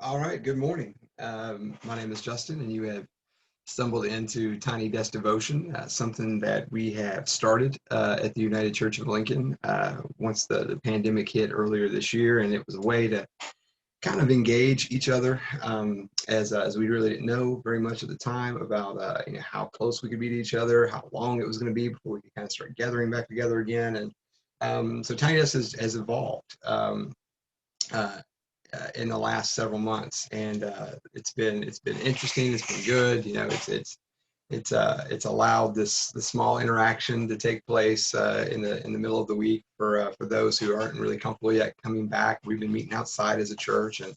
All right, good morning. My name is Justin, and you have stumbled into Tiny Desk Devotion, something that we have started at the United Church of Lincoln once the pandemic hit earlier this year, and it was a way to kind of engage each other as we really didn't know very much at the time about how close we could be to each other, how long it was going to be before we could kind of start gathering back together again, and so Tiny Desk has evolved. Uh, in the last several months, and it's been interesting. It's been good. It's allowed this small interaction to take place in the middle of the week for those who aren't really comfortable yet coming back. We've been meeting outside as a church, and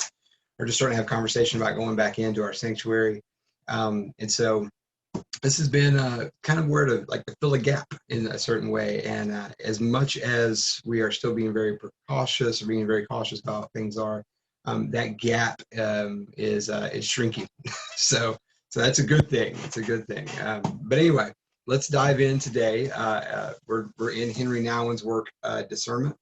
we're just starting to have conversation about going back into our sanctuary. And so this has been kind of where to fill a gap in a certain way. And as much as we are still being very precautious, or being very cautious about how things are, that gap is shrinking. so so that's a good thing. It's a good thing. But anyway, let's dive in today. We're in Henry Nouwen's work, Discernment.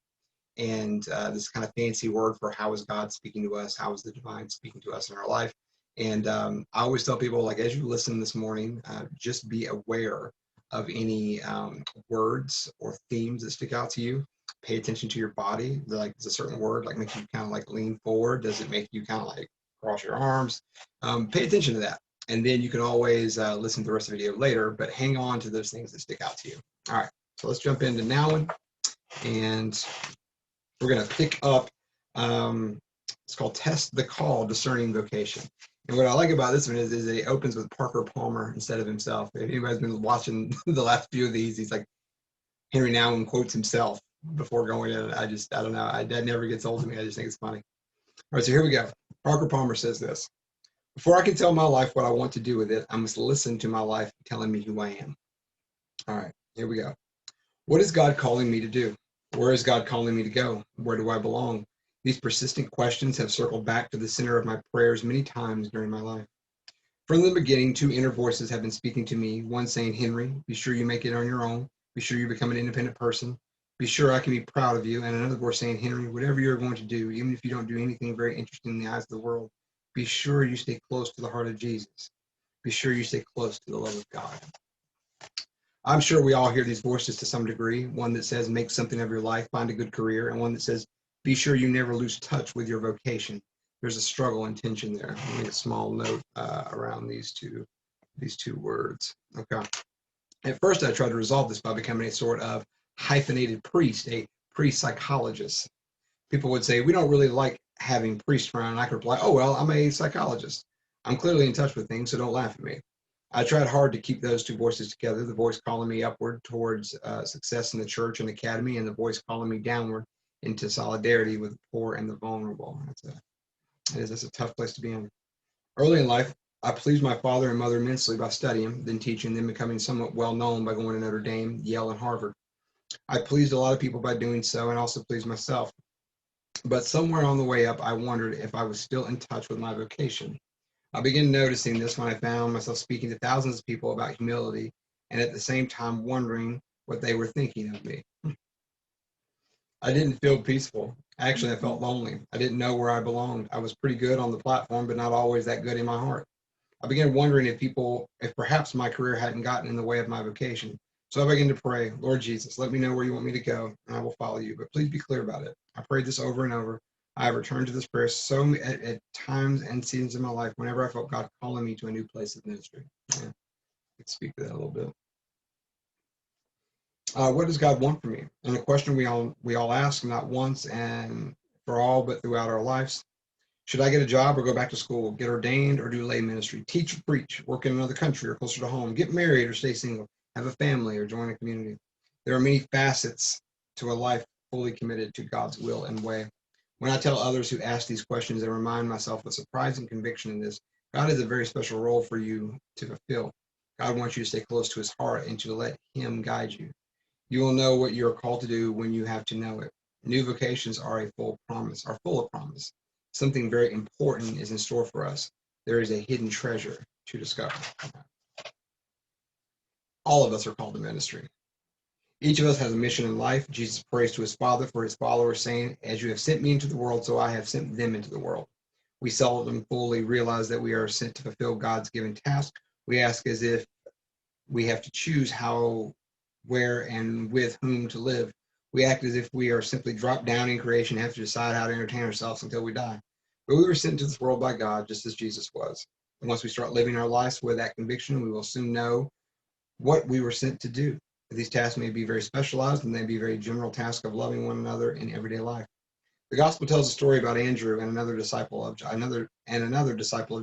And this kind of fancy word for how is God speaking to us? How is the divine speaking to us in our life? And I always tell people, like, as you listen this morning, just be aware of any words or themes that stick out to you. Pay attention to your body. Like, does a certain word like make you kind of like lean forward? Does it make you kind of like cross your arms? Pay attention to that. And then you can always listen to the rest of the video later, but hang on to those things that stick out to you. All right, so let's jump into Nouwen. And we're going to pick up, it's called Test the Call, Discerning Vocation. And what I like about this one is that it opens with Parker Palmer instead of himself. If anybody's been watching the last few of these, he's like, Henry Nouwen quotes himself before going in. I don't know. That never gets old to me. I just think it's funny. All right, so here we go. Parker Palmer says this: before I can tell my life what I want to do with it, I must listen to my life telling me who I am. All right, here we go. What is God calling me to do? Where is God calling me to go? Where do I belong? These persistent questions have circled back to the center of my prayers many times during my life. From the beginning, two inner voices have been speaking to me, one saying, Henry, be sure you make it on your own. Be sure you become an independent person. Be sure I can be proud of you. And another voice saying, Henry, whatever you're going to do, even if you don't do anything very interesting in the eyes of the world, be sure you stay close to the heart of Jesus. Be sure you stay close to the love of God. I'm sure we all hear these voices to some degree. One that says, make something of your life, find a good career, and one that says, be sure you never lose touch with your vocation. There's a struggle and tension there. I'll make a small note around these two words. Okay. At first, I tried to resolve this by becoming a sort of hyphenated priest, a priest psychologist. People would say, we don't really like having priests around. And I could reply, oh, well, I'm a psychologist. I'm clearly in touch with things, so don't laugh at me. I tried hard to keep those two voices together, the voice calling me upward towards success in the church and academy, and the voice calling me downward into solidarity with the poor and the vulnerable. That's a tough place to be in. Early in life, I pleased my father and mother immensely by studying, then teaching, then becoming somewhat well known by going to Notre Dame, Yale, and Harvard. I pleased a lot of people by doing so, and also pleased myself. But somewhere on the way up, I wondered if I was still in touch with my vocation. I began noticing this when I found myself speaking to thousands of people about humility, and at the same time wondering what they were thinking of me. I didn't feel peaceful. Actually, I felt lonely. I didn't know where I belonged. I was pretty good on the platform, but not always that good in my heart. I began wondering if perhaps my career hadn't gotten in the way of my vocation. So I began to pray, Lord Jesus, let me know where you want me to go, and I will follow you. But please be clear about it. I prayed this over and over. I have returned to this prayer at times and seasons in my life whenever I felt God calling me to a new place of ministry. Yeah, let's speak to that a little bit. What does God want from me? And a question we all ask, not once and for all, but throughout our lives. Should I get a job or go back to school? Get ordained or do lay ministry? Teach or preach? Work in another country or closer to home? Get married or stay single? Have a family or join a community? There are many facets to a life fully committed to God's will and way. When I tell others who ask these questions, I remind myself with surprising conviction in this: God has a very special role for you to fulfill. God wants you to stay close to his heart and to let him guide you. You will know what you are called to do when you have to know it. New vocations are full of promise. Something very important is in store for us. There is a hidden treasure to discover. All of us are called to ministry. Each of us has a mission in life. Jesus prays to his Father for his followers, saying, as you have sent me into the world, so I have sent them into the world. we seldom fully realize that we are sent to fulfill God's given task. We ask as if we have to choose how, where, and with whom to live. We act as if we are simply dropped down in creation and have to decide how to entertain ourselves until we die. But we were sent into this world by God, just as Jesus was. And once we start living our lives with that conviction, we will soon know what we were sent to do. These tasks may be very specialized, and they be very general tasks of loving one another in everyday life. The gospel tells a story about Andrew and another disciple of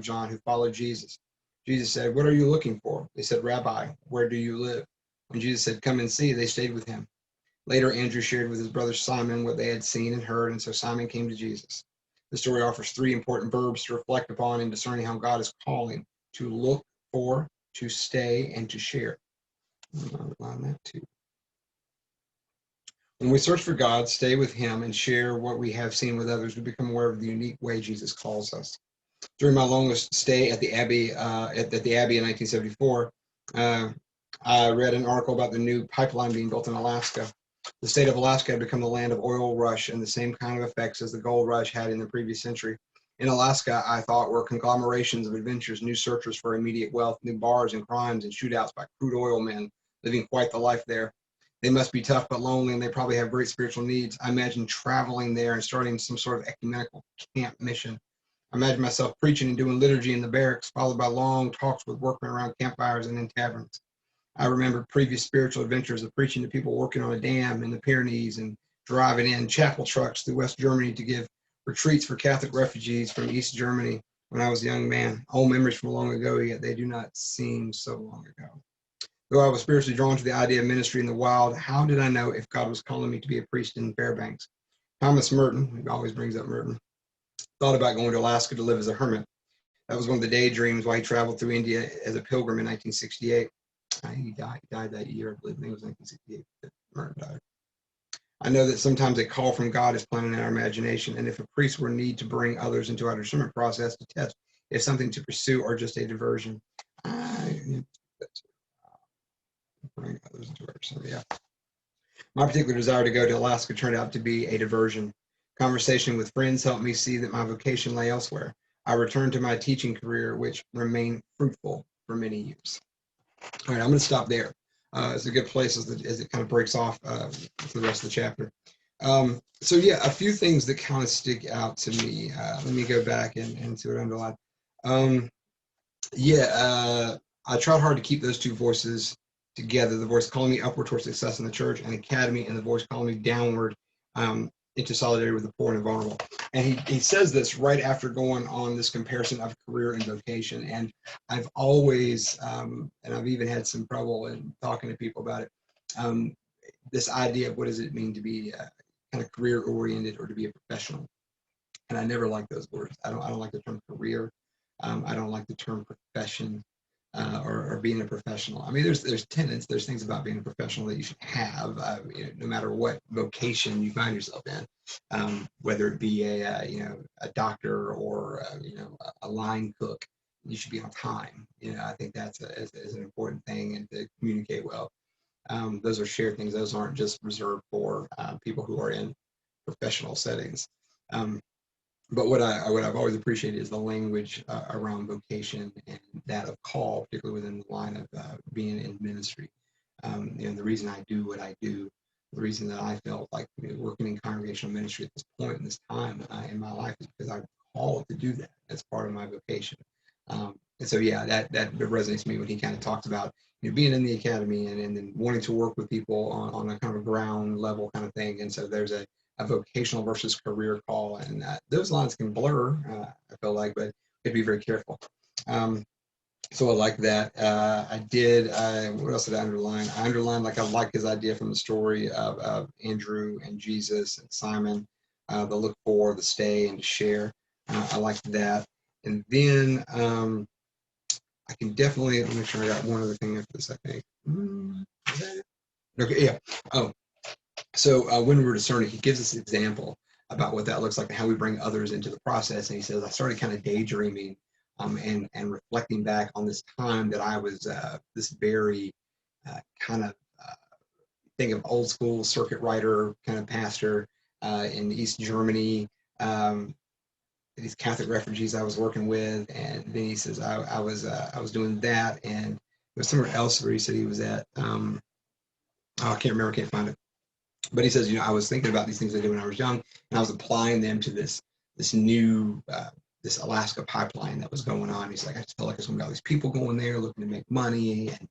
John who followed Jesus. Jesus said, "What are you looking for?" They said, "Rabbi, where do you live?" When Jesus said, "Come and see," they stayed with him. Later, Andrew shared with his brother Simon what they had seen and heard, and so Simon came to Jesus. The story offers three important verbs to reflect upon in discerning how God is calling: to look for, to stay, and to share. I'll outline that too. When we search for God, stay with Him, and share what we have seen with others, we become aware of the unique way Jesus calls us. During my longest stay at the Abbey, in 1974, I read an article about the new pipeline being built in Alaska. The state of Alaska had become the land of oil rush and the same kind of effects as the gold rush had in the previous century. In Alaska, I thought, were conglomerations of adventures, new searchers for immediate wealth, new bars and crimes and shootouts by crude oil men living quite the life there. They must be tough but lonely, and they probably have great spiritual needs. I imagine traveling there and starting some sort of ecumenical camp mission. I imagine myself preaching and doing liturgy in the barracks, followed by long talks with workmen around campfires and in taverns. I remember previous spiritual adventures of preaching to people working on a dam in the Pyrenees and driving in chapel trucks through West Germany to give retreats for Catholic refugees from East Germany when I was a young man. All memories from long ago, yet they do not seem so long ago. Though I was spiritually drawn to the idea of ministry in the wild, how did I know if God was calling me to be a priest in Fairbanks? Thomas Merton, who always brings up Merton, thought about going to Alaska to live as a hermit. That was one of the daydreams while he traveled through India as a pilgrim in 1968. He died that year, I believe. I think it was 1968 that Merton died. I know that sometimes a call from God is planted in our imagination, and if a priest were need to bring others into our discernment process to test if something to pursue or just a diversion, bring others into our discernment. Yeah. My particular desire to go to Alaska turned out to be a diversion. Conversation with friends helped me see that my vocation lay elsewhere. I returned to my teaching career, which remained fruitful for many years. All right, I'm going to stop there. It's a good place as it kind of breaks off for the rest of the chapter. So yeah, a few things that kind of stick out to me. Let me go back and see what I underlined. I tried hard to keep those two voices together, the voice calling me upward towards success in the church and academy, and the voice calling me downward into solidarity with the poor and vulnerable. And he says this right after going on this comparison of career and vocation. And I've always, and I've even had some trouble in talking to people about it, this idea of what does it mean to be kind of career oriented or to be a professional. And I never like those words. I don't like the term career. I don't like the term profession. Or being a professional. I mean, there's tenets, there's things about being a professional that you should have, no matter what vocation you find yourself in, whether it be a doctor or a line cook, you should be on time. I think that's is an important thing, and to communicate well. Those are shared things. Those aren't just reserved for people who are in professional settings. But what I've always appreciated is the language around vocation and that of call, particularly within the line of being in ministry. The reason I do what I do, the reason that I felt like working in congregational ministry at this point in this time in my life is because I'm called to do that. That's part of my vocation. And so, yeah, that resonates to me when he kind of talks about being in the academy and then wanting to work with people on a kind of a ground level kind of thing. And so there's a vocational versus career call, and those lines can blur, I feel like, but you have to be very careful. So I like that. What else did I underline? I underlined, I like his idea from the story of Andrew and Jesus and Simon, the look for, the stay, and to share. I like that. And then I can definitely, let me make sure I got one other thing after this, I think. Okay, yeah. Oh, so when we're discerning, he gives us an example about what that looks like and how we bring others into the process. And he says, I started kind of daydreaming and reflecting back on this time that I was this very kind of think of old school circuit rider kind of pastor in East Germany. these Catholic refugees I was working with, and then he says I was doing that, and there was somewhere else where he said he was at. Oh, I can't remember, can't find it. But he says, I was thinking about these things I did when I was young, and I was applying them to this new this Alaska pipeline that was going on. He's like, I just felt like there's going to be all these people going there looking to make money, and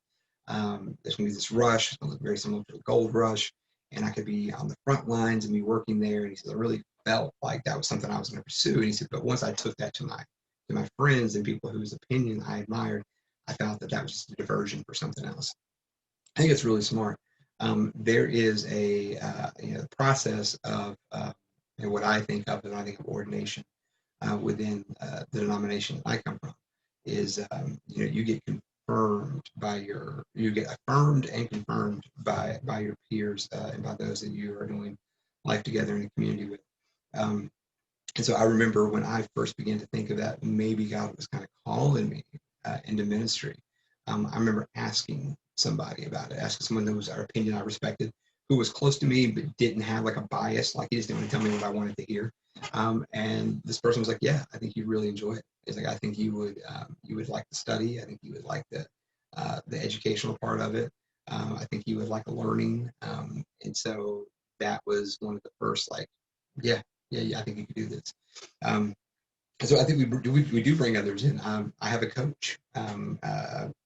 there's going to be this rush. It's going to look very similar to the gold rush, and I could be on the front lines and be working there. And he says, I really felt like that was something I was going to pursue. And he said, but once I took that to my friends and people whose opinion I admired, I felt that was just a diversion for something else. I think it's really smart. There is a process of what I think of when I think of ordination within the denomination that I come from is you get you get affirmed and confirmed by your peers and by those that you are doing life together in a community with. And so I remember when I first began to think of that, maybe God was kind of calling me into ministry. I remember asking somebody about it, asking someone whose opinion I respected, who was close to me but didn't have like a bias, like he just didn't want to tell me what I wanted to hear. And this person was like, "Yeah, I think you'd really enjoy it." It's like, "I think you would like the study. I think you would like the educational part of it. I think you would like the learning." And so that was one of the first like, "Yeah, I think you could do this." So I think we do bring others in. I have a coach, kind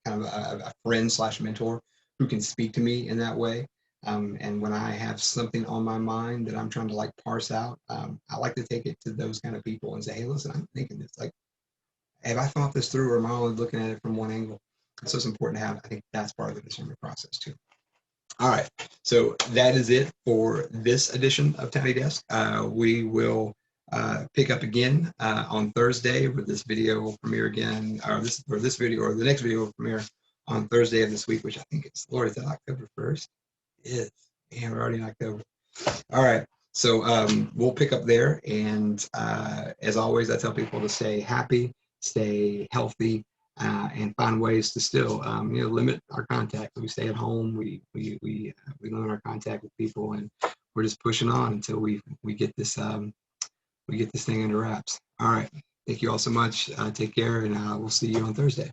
of a friend / mentor who can speak to me in that way. And when I have something on my mind that I'm trying to like parse out, I like to take it to those kind of people and say, "Hey, listen, I'm thinking this. Like, have I thought this through, or am I only looking at it from one angle?" So it's important to have. I think that's part of the discernment process too. All right, so that is it for this edition of Tiny Desk. We will pick up again on Thursday, where this video will premiere again, or this video, or the next video will premiere on Thursday of this week, which I think is, Lord, is that October 1st? It is. Man, we're already in October. All right, so we'll pick up there, and as always, I tell people to stay happy, stay healthy, and find ways to still, limit our contact. We stay at home. We limit our contact with people, and we're just pushing on until we get this thing under wraps. All right. Thank you all so much. Take care, and we'll see you on Thursday.